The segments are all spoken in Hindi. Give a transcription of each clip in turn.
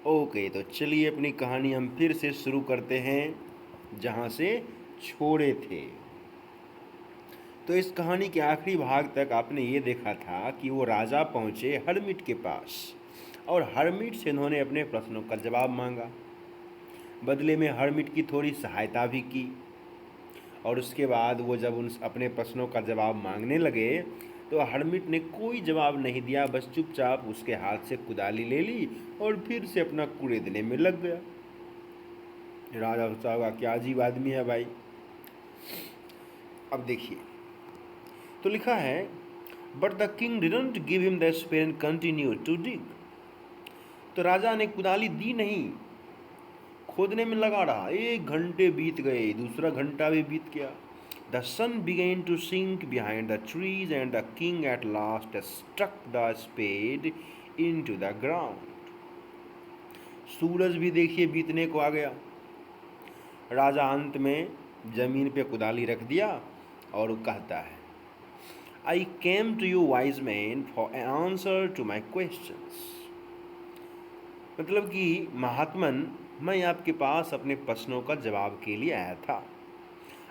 ओके, तो चलिए अपनी कहानी हम फिर से शुरू करते हैं जहाँ से छोड़े थे। तो इस कहानी के आखिरी भाग तक आपने ये देखा था कि वो राजा पहुँचे हरमिट के पास और हरमिट से उन्होंने अपने प्रश्नों का जवाब मांगा। बदले में हरमिट की थोड़ी सहायता भी की और उसके बाद वो जब उन अपने प्रश्नों का जवाब मांगने लगे तो हरमिट ने कोई जवाब नहीं दिया, बस चुपचाप उसके हाथ से कुदाली ले ली और फिर से अपना कुरेदने में लग गया। राजा सोचा होगा क्या अजीब आदमी है भाई। अब देखिए, तो लिखा है but the king didn't give him the spare and continue to dig. तो राजा ने कुदाली दी नहीं, खोदने में लगा रहा। 1 घंटे बीत गए, दूसरा घंटा भी बीत गया। The sun began to sink behind the trees and the king at last struck the spade into the ground. सूरज भी देखिए बीतने को आ गया। राजा अंत में जमीन पे कुदाली रख दिया और वो कहता है, I came to you wise man for a answer to my questions. मतलब कि महात्मन, मैं आपके पास अपने प्रश्नों का जवाब के लिए आया था।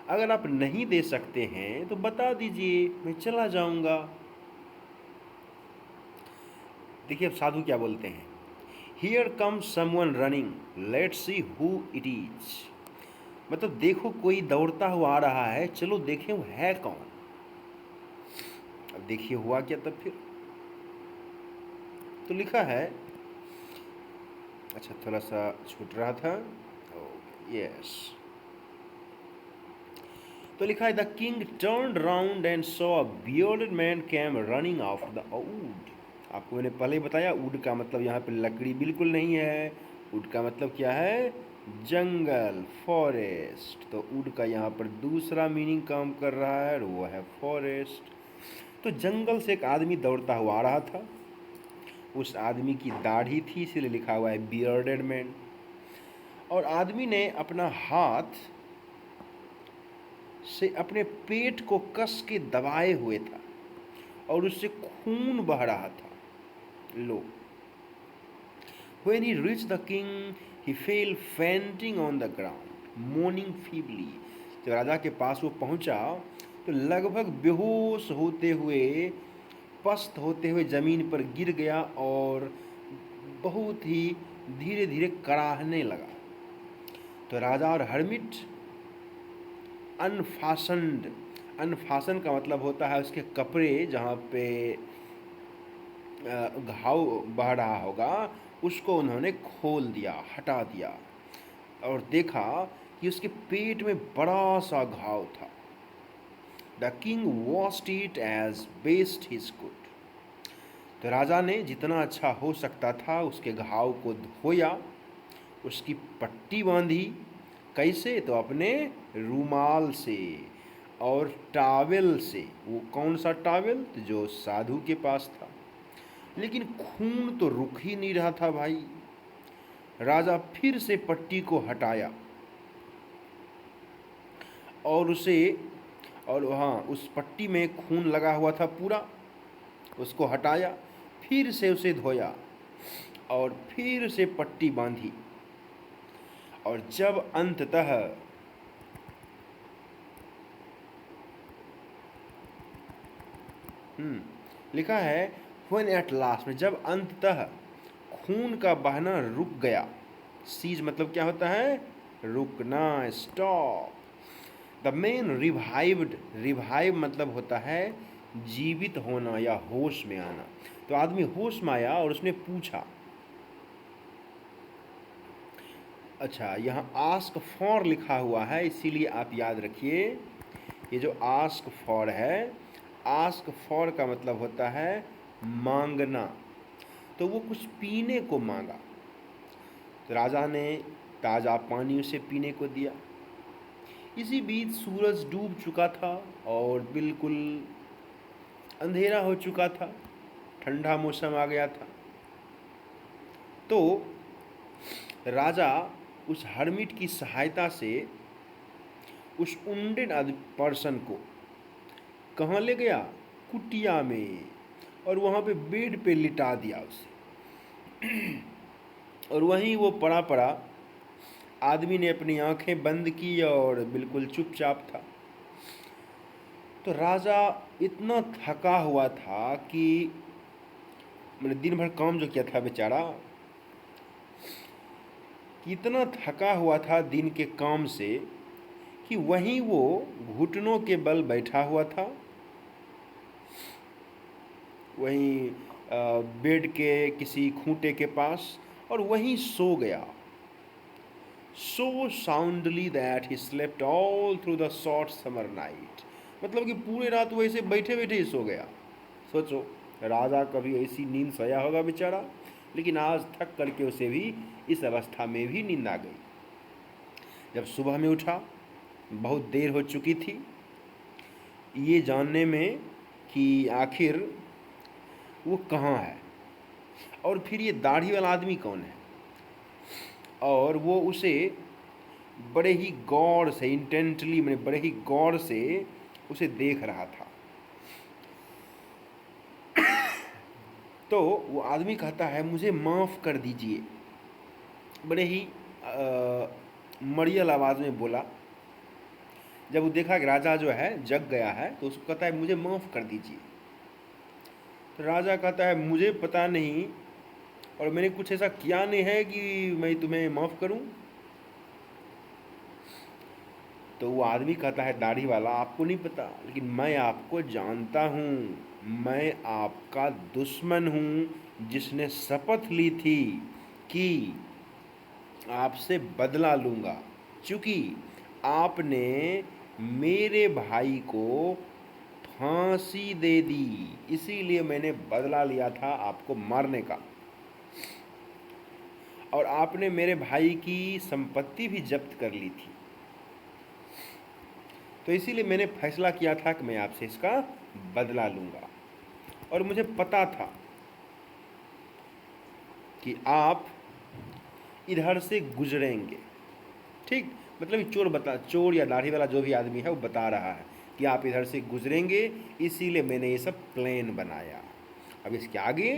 अगर आप नहीं दे सकते हैं तो बता दीजिए, मैं चला जाऊंगा। देखिए अब साधु क्या बोलते हैं, here comes someone running, let's see who it is. मतलब देखो कोई दौड़ता हुआ आ रहा है, चलो देखें वो है कौन। अब देखिए हुआ क्या तब फिर। तो लिखा है, अच्छा थोड़ा सा छूट रहा था, यस। तो लिखा है the king turned round and saw a bearded man came running of the wood. आपको मैंने पहले ही बताया वुड का मतलब यहाँ पे लकड़ी बिल्कुल नहीं है। वुड का मतलब क्या है, जंगल, फॉरेस्ट। तो वुड का यहाँ पर दूसरा मीनिंग काम कर रहा है और वो है फॉरेस्ट। तो जंगल से एक आदमी दौड़ता हुआ आ रहा था। उस आदमी की दाढ़ी थी, इसीलिए लिखा हुआ है बियर्डेड मैन। और आदमी ने अपना हाथ से अपने पेट को कस के दबाए हुए था और उससे खून बह रहा था। लो, when he reached the king he fell fainting on the ground moaning feebly। जब राजा के पास वो पहुंचा तो लगभग बेहोश होते हुए, पस्त होते हुए जमीन पर गिर गया और बहुत ही धीरे धीरे कराहने लगा। तो राजा और हरमिट अनफासन्ड, अनफासन का मतलब होता है उसके कपड़े जहाँ पे घाव बह रहा होगा उसको उन्होंने खोल दिया, हटा दिया और देखा कि उसके पेट में बड़ा सा घाव था। The king washed it as best his could. तो राजा ने जितना अच्छा हो सकता था उसके घाव को धोया, उसकी पट्टी बांधी। कैसे, तो अपने रूमाल से और टावेल से। वो कौन सा टावेल, तो जो साधु के पास था। लेकिन खून तो रुक ही नहीं रहा था भाई। राजा फिर से पट्टी को हटाया और उसे, और हाँ उस पट्टी में खून लगा हुआ था पूरा, उसको हटाया, फिर से उसे धोया और फिर से पट्टी बांधी। और जब अंततः लिखा है व्हेन एट लास्ट में, जब अंततः खून का बहना रुक गया। सीज मतलब क्या होता है, रुकना, stop. The man revived, revive मतलब होता है जीवित होना या होश में आना। तो आदमी होश में आया और उसने पूछा, अच्छा यहाँ आस्क फॉर लिखा हुआ है इसीलिए आप याद रखिए, ये जो आस्क फॉर है, आस्क फॉर का मतलब होता है मांगना। तो वो कुछ पीने को मांगा, तो राजा ने ताज़ा पानी उसे पीने को दिया। इसी बीच सूरज डूब चुका था और बिल्कुल अंधेरा हो चुका था, ठंडा मौसम आ गया था। तो राजा उस हर्मिट की सहायता से उस वुंडेड पर्सन को कहाँ ले गया, कुटिया में, और वहाँ पे बेड पे लिटा दिया उसे। और वहीं वो पड़ा पड़ा आदमी ने अपनी आंखें बंद की और बिल्कुल चुपचाप था। तो राजा इतना थका हुआ था कि मैंने दिन भर काम जो किया था बेचारा, कि इतना थका हुआ था दिन के काम से कि वहीं वो घुटनों के बल बैठा हुआ था, वहीं बेड के किसी खूंटे के पास, और वहीं सो गया। So soundly that he slept all through the short summer night. मतलब कि पूरे रात वो ऐसे बैठे बैठे ही सो गया। सोचो, राजा कभी ऐसी नींद सोया होगा बेचारा, लेकिन आज थक करके उसे भी इस अवस्था में भी नींद आ गई। जब सुबह में उठा, बहुत देर हो चुकी थी ये जानने में कि आखिर वो कहाँ है, और फिर ये दाढ़ी वाला आदमी कौन है। और वो उसे बड़े ही गौर से, इंटेंटली, मैंने बड़े ही गौर से उसे देख रहा था। तो वो आदमी कहता है, मुझे माफ़ कर दीजिए, बड़े ही मरियल आवाज़ में बोला। जब वो देखा कि राजा जो है जग गया है, तो उसको कहता है, मुझे माफ़ कर दीजिए। तो राजा कहता है, मुझे पता नहीं, और मैंने कुछ ऐसा किया नहीं है कि मैं तुम्हें माफ़ करूं। तो वो आदमी कहता है, दाढ़ी वाला, आपको नहीं पता, लेकिन मैं आपको जानता हूँ। मैं आपका दुश्मन हूँ, जिसने शपथ ली थी कि आपसे बदला लूँगा। चूँकि आपने मेरे भाई को फांसी दे दी, इसीलिए मैंने बदला लिया था आपको मारने का। और आपने मेरे भाई की संपत्ति भी जब्त कर ली थी, तो इसीलिए मैंने फैसला किया था कि मैं आपसे इसका बदला लूँगा। और मुझे पता था कि आप इधर से गुजरेंगे। ठीक, मतलब चोर या दाढ़ी वाला जो भी आदमी है वो बता रहा है कि आप इधर से गुजरेंगे, इसीलिए मैंने ये सब प्लान बनाया। अब इसके आगे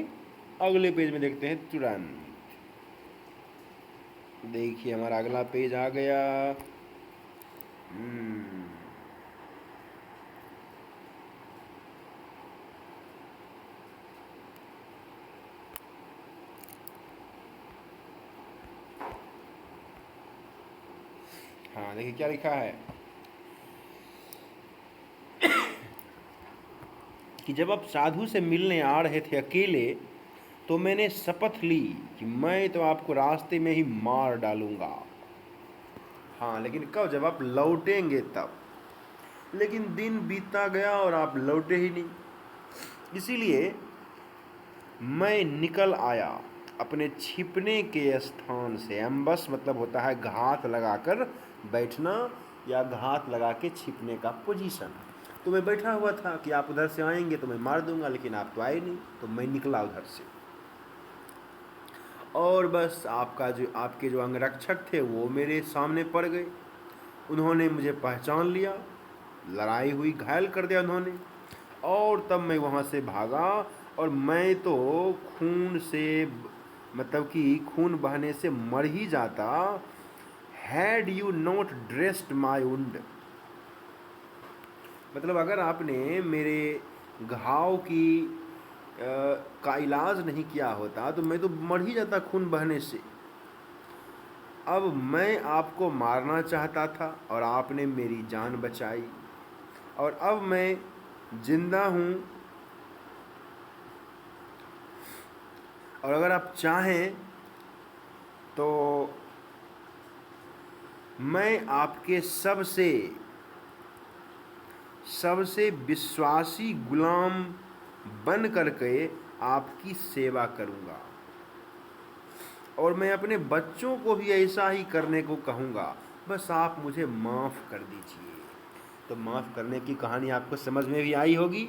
अगले पेज में देखते हैं तुरंत। देखिए, हमारा अगला पेज आ गया। हाँ, देखिए क्या लिखा है कि जब आप साधु से मिलने आ रहे थे अकेले, तो मैंने शपथ ली कि मैं तो आपको रास्ते में ही मार डालूंगा। हाँ, लेकिन कब? जब आप लौटेंगे तब। लेकिन दिन बीतता गया और आप लौटे ही नहीं। इसीलिए मैं निकल आया अपने छिपने के स्थान से। एम्बस मतलब होता है घात लगाकर बैठना या घात लगा के छिपने का पोजीशन। तो मैं बैठा हुआ था कि आप उधर से आएंगे तो मैं मार दूंगा, लेकिन आप तो आए नहीं, तो मैं निकला उधर से। और बस आपके जो अंगरक्षक थे वो मेरे सामने पड़ गए। उन्होंने मुझे पहचान लिया, लड़ाई हुई, घायल कर दिया उन्होंने। और तब मैं वहाँ से भागा, और मैं तो खून से, मतलब कि खून बहने से मर ही जाता, had you not dressed my wound. मतलब अगर आपने मेरे घाव का इलाज नहीं किया होता तो मैं तो मर ही जाता खून बहने से। अब मैं आपको मारना चाहता था और आपने मेरी जान बचाई, और अब मैं जिंदा हूँ। और अगर आप चाहें तो मैं आपके सबसे विश्वासी गुलाम बन करके आपकी सेवा करूँगा, और मैं अपने बच्चों को भी ऐसा ही करने को कहूँगा। बस आप मुझे माफ़ कर दीजिए। तो माफ़ करने की कहानी आपको समझ में भी आई होगी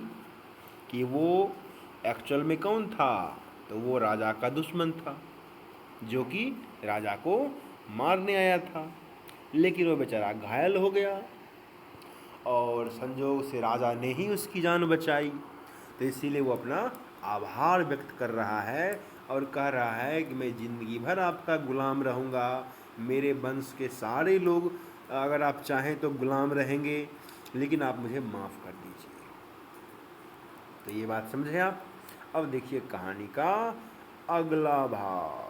कि वो एक्चुअल में कौन था। तो वो राजा का दुश्मन था, जो कि राजा को मारने आया था, लेकिन वो बेचारा घायल हो गया और संजोग से राजा ने ही उसकी जान बचाई। तो इसीलिए वो अपना आभार व्यक्त कर रहा है और कह रहा है कि मैं ज़िंदगी भर आपका गुलाम रहूँगा, मेरे वंश के सारे लोग अगर आप चाहें तो गुलाम रहेंगे, लेकिन आप मुझे माफ़ कर दीजिए। तो ये बात समझे आप। अब देखिए कहानी का अगला भाग।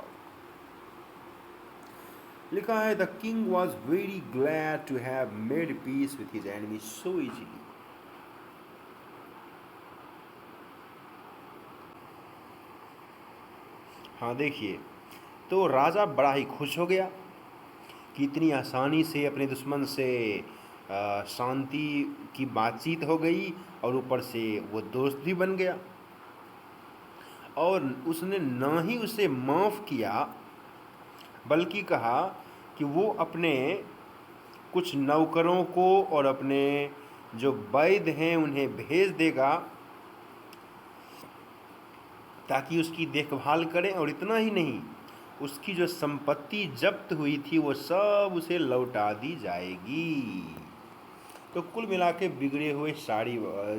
लिखा है the king was very glad to have made peace with his enemy so easily. हाँ देखिए, तो राजा बड़ा ही खुश हो गया कि इतनी आसानी से अपने दुश्मन से शांति की बातचीत हो गई, और ऊपर से वो दोस्त भी बन गया। और उसने ना ही उसे माफ़ किया, बल्कि कहा कि वो अपने कुछ नौकरों को और अपने जो वैद्य हैं उन्हें भेज देगा ताकि उसकी देखभाल करें, और इतना ही नहीं, उसकी जो संपत्ति जब्त हुई थी वो सब उसे लौटा दी जाएगी। तो कुल मिला के बिगड़े हुए सारी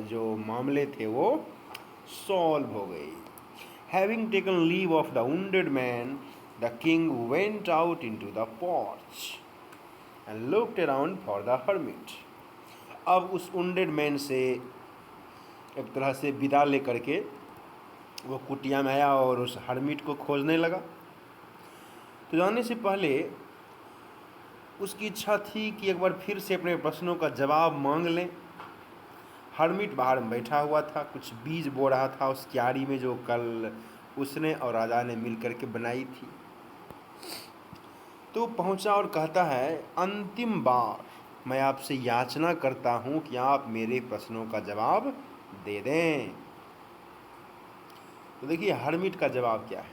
जो मामले थे वो सॉल्व हो गए। Having taken leave of the wounded man, the king went out into the porch and looked around for the hermit। अब उस wounded मैन से एक तरह से विदा लेकर के वो कुटिया में आया और उस हरमिट को खोजने लगा। तो जाने से पहले उसकी इच्छा थी कि एक बार फिर से अपने प्रश्नों का जवाब मांग लें। हरमिट बाहर में बैठा हुआ था, कुछ बीज बो रहा था उस क्यारी में जो कल उसने और राजा ने मिल करके बनाई थी। तो पहुंचा और कहता है, अंतिम बार मैं आपसे याचना करता हूं कि आप मेरे प्रश्नों का जवाब दे दें। तो देखिए हरमिट का जवाब क्या है।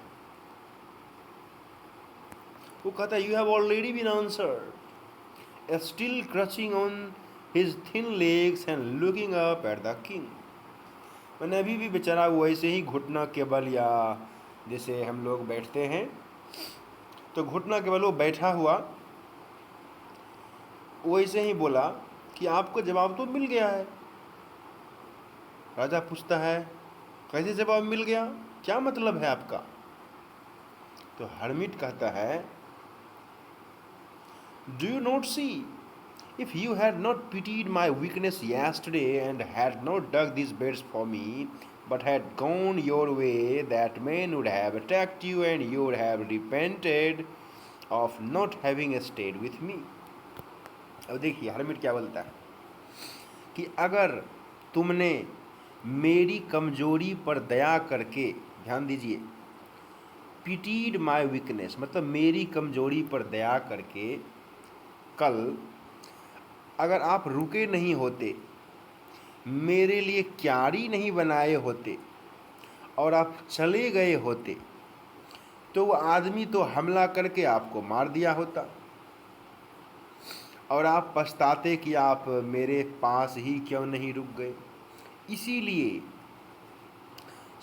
वो कहता है, you have already been answered, still crouching on his thin legs and looking up at the king. मैंने अभी भी बेचारा वो ऐसे ही घुटना के बल, या जैसे हम लोग बैठते हैं तो घुटना के बल वो बैठा हुआ, वो ऐसे ही बोला कि आपको जवाब तो मिल गया है। राजा पूछता है, कैसे जवाब मिल गया, क्या मतलब है आपका। तो हरमिट कहता है, do you not see, if you had not pitied my weakness yesterday and had not dug these beds for me, but had gone your way, that man would have attacked you and you would have repented of not having stayed with me। अब देखिए हरमिट क्या बोलता है कि अगर तुमने मेरी कमजोरी पर दया करके, ध्यान दीजिए, पिटीड माई वीकनेस मतलब मेरी कमजोरी पर दया करके कल अगर आप रुके नहीं होते, मेरे लिए क्यारी नहीं बनाए होते और आप चले गए होते, तो वो आदमी तो हमला करके आपको मार दिया होता और आप पछताते कि आप मेरे पास ही क्यों नहीं रुक गए। इसीलिए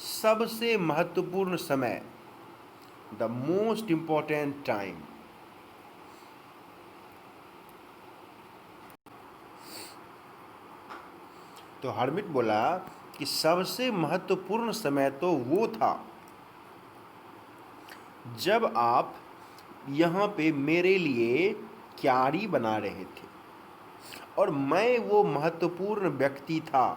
सबसे महत्वपूर्ण समय, द मोस्ट इम्पॉर्टेंट टाइम, तो हरमिट बोला कि सबसे महत्वपूर्ण समय तो वो था जब आप यहाँ पे मेरे लिए क्यारी बना रहे थे और मैं वो महत्वपूर्ण व्यक्ति था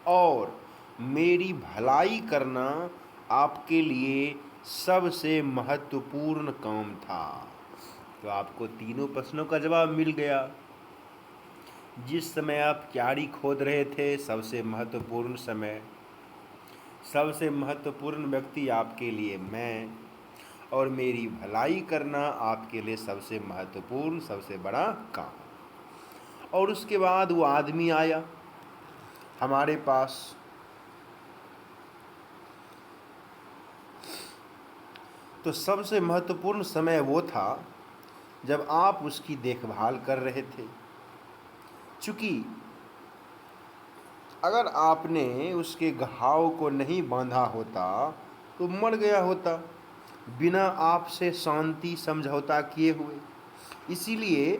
और मेरी भलाई करना आपके लिए सबसे महत्वपूर्ण काम था। तो आपको तीनों प्रश्नों का जवाब मिल गया। जिस समय आप क्यारी खोद रहे थे सबसे महत्वपूर्ण समय, सबसे महत्वपूर्ण व्यक्ति आपके लिए मैं, और मेरी भलाई करना आपके लिए सबसे महत्वपूर्ण सबसे बड़ा काम। और उसके बाद वो आदमी आया हमारे पास, तो सबसे महत्वपूर्ण समय वो था जब आप उसकी देखभाल कर रहे थे। चूँकि अगर आपने उसके घाव को नहीं बांधा होता तो मर गया होता बिना आपसे शांति समझौता किए हुए। इसीलिए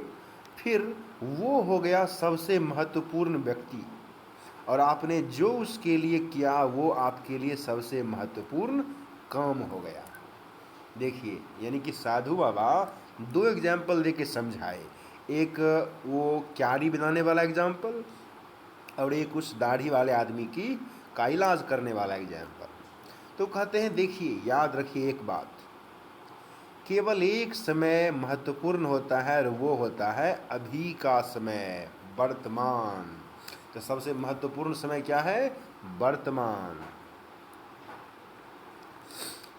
फिर वो हो गया सबसे महत्वपूर्ण व्यक्ति और आपने जो उसके लिए किया वो आपके लिए सबसे महत्वपूर्ण काम हो गया। देखिए, यानी कि साधु बाबा 2 एग्जाम्पल दे के समझाए। एक वो क्यारी बनाने वाला एग्जाम्पल और एक उस दाढ़ी वाले आदमी की का इलाज करने वाला एग्जाम्पल। तो कहते हैं देखिए, याद रखिए एक बात, केवल एक समय महत्वपूर्ण होता है और वो होता है अभी का समय, वर्तमान। तो सबसे महत्वपूर्ण समय क्या है? वर्तमान।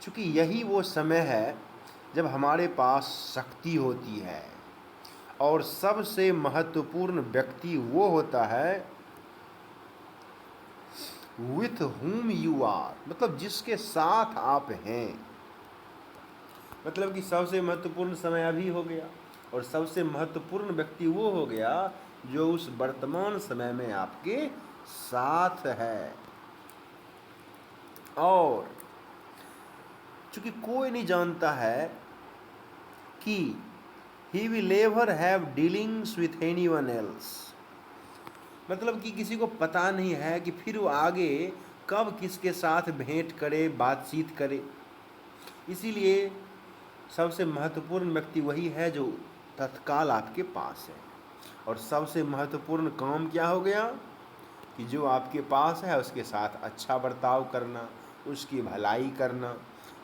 चूँकि यही वो समय है जब हमारे पास शक्ति होती है, और सबसे महत्वपूर्ण व्यक्ति वो होता है विथ whom यू आर, मतलब जिसके साथ आप हैं। मतलब कि सबसे महत्वपूर्ण समय अभी हो गया, और सबसे महत्वपूर्ण व्यक्ति वो हो गया जो उस वर्तमान समय में आपके साथ है। और चूंकि कोई नहीं जानता है कि he will ever have dealings with anyone else, मतलब कि किसी को पता नहीं है कि फिर वो आगे कब किसके साथ भेंट करे, बातचीत करे। इसीलिए सबसे महत्वपूर्ण व्यक्ति वही है जो तत्काल आपके पास है। और सबसे महत्वपूर्ण काम क्या हो गया कि जो आपके पास है उसके साथ अच्छा बर्ताव करना, उसकी भलाई करना।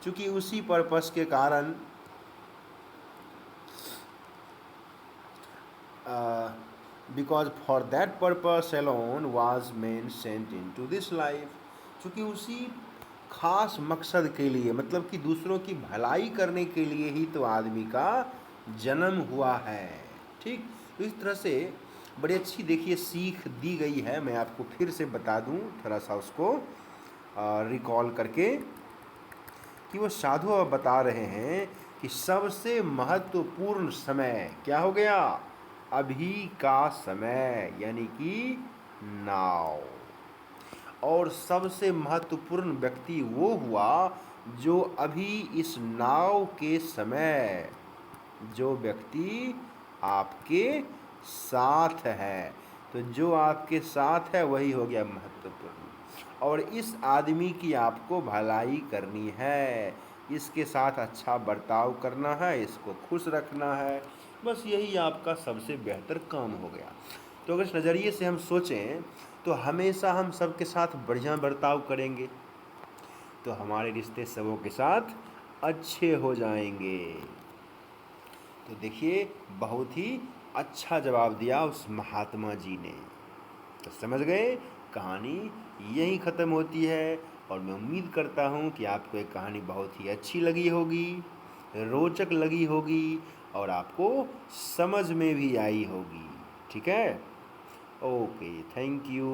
क्योंकि उसी पर्पस के कारण because for that purpose alone was man sent into this life, चूँकि उसी खास मकसद के लिए, मतलब कि दूसरों की भलाई करने के लिए ही तो आदमी का जन्म हुआ है। ठीक, तो इस तरह से बड़ी अच्छी देखिए सीख दी गई है। मैं आपको फिर से बता दूं थोड़ा सा उसको रिकॉल करके, कि वो साधु अब बता रहे हैं कि सबसे महत्वपूर्ण समय क्या हो गया? अभी का समय, यानी कि नाउ। और सबसे महत्वपूर्ण व्यक्ति वो हुआ जो अभी इस नाव के समय, जो व्यक्ति आपके साथ है। तो जो आपके साथ है वही हो गया महत्वपूर्ण। और इस आदमी की आपको भलाई करनी है, इसके साथ अच्छा बर्ताव करना है, इसको खुश रखना है, बस यही आपका सबसे बेहतर काम हो गया। तो अगर इस नज़रिए से हम सोचें तो हमेशा हम सबके साथ बढ़िया बर्ताव करेंगे तो हमारे रिश्ते सबों के साथ अच्छे हो जाएंगे। तो देखिए, बहुत ही अच्छा जवाब दिया उस महात्मा जी ने। तो समझ गए, कहानी यहीं ख़त्म होती है। और मैं उम्मीद करता हूँ कि आपको एक कहानी बहुत ही अच्छी लगी होगी, रोचक लगी होगी, और आपको समझ में भी आई होगी। ठीक है, ओके, थैंक यू।